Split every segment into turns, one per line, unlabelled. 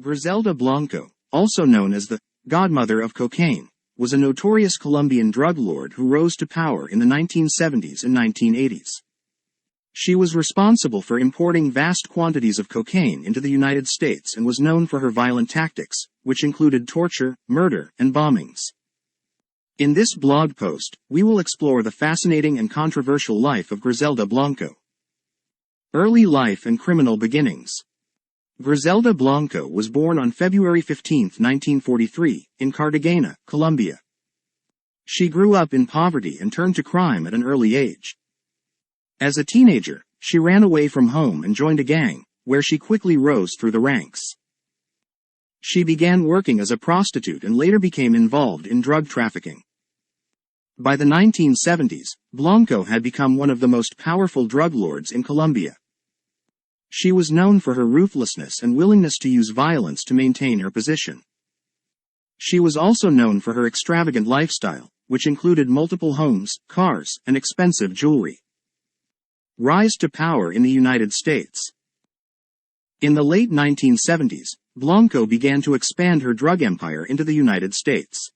Griselda Blanco, also known as the Godmother of Cocaine, was a notorious Colombian drug lord who rose to power in the 1970s and 1980s. She was responsible for importing vast quantities of cocaine into the United States and was known for her violent tactics, which included torture, murder, and bombings. In this blog post, we will explore the fascinating and controversial life of Griselda Blanco. Early life and criminal beginnings. Griselda Blanco was born on February 15, 1943, in Cartagena, Colombia. She grew up in poverty and turned to crime at an early age. As a teenager, she ran away from home and joined a gang, where she quickly rose through the ranks. She began working as a prostitute and later became involved in drug trafficking. By the 1970s, Blanco had become one of the most powerful drug lords in Colombia. She was known for her ruthlessness and willingness to use violence to maintain her position. She was also known for her extravagant lifestyle, which included multiple homes, cars, and expensive jewelry. Rise to power in the United States. In the late 1970s, Blanco began to expand her drug empire into the United States.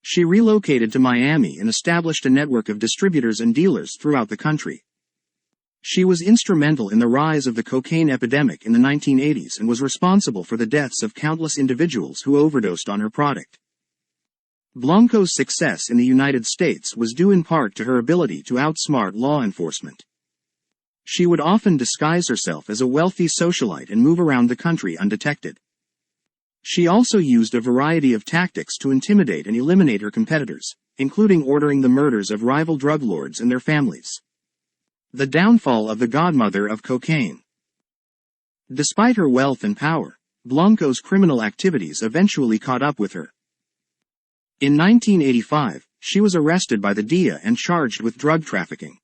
She relocated to Miami and established a network of distributors and dealers throughout the country. She was instrumental in the rise of the cocaine epidemic in the 1980s and was responsible for the deaths of countless individuals who overdosed on her product. Blanco's success in the United States was due in part to her ability to outsmart law enforcement. She would often disguise herself as a wealthy socialite and move around the country undetected. She also used a variety of tactics to intimidate and eliminate her competitors, including ordering the murders of rival drug lords and their families. The downfall of the Godmother of Cocaine. Despite her wealth and power, Blanco's criminal activities eventually caught up with her. In 1985, she was arrested by the DEA and charged with drug trafficking.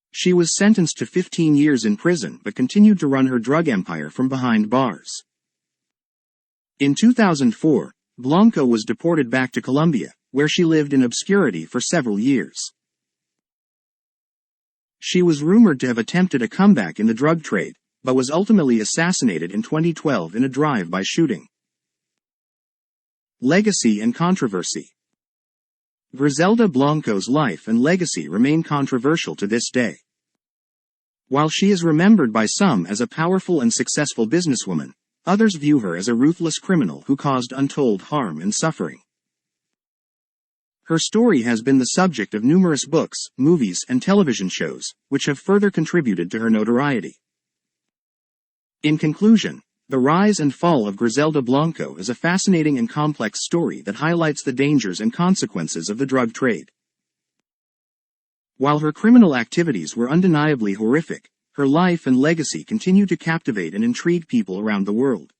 She was sentenced to 15 years in prison but continued to run her drug empire from behind bars. In 2004, Blanco was deported back to Colombia, where she lived in obscurity for several years. She was rumored to have attempted a comeback in the drug trade, but was ultimately assassinated in 2012 in a drive-by shooting. Legacy and controversy. Griselda Blanco's life and legacy remain controversial to this day. While she is remembered by some as a powerful and successful businesswoman, others view her as a ruthless criminal who caused untold harm and suffering. Her story has been the subject of numerous books, movies, and television shows, which have further contributed to her notoriety. In conclusion, the rise and fall of Griselda Blanco is a fascinating and complex story that highlights the dangers and consequences of the drug trade. While her criminal activities were undeniably horrific, her life and legacy continue to captivate and intrigue people around the world.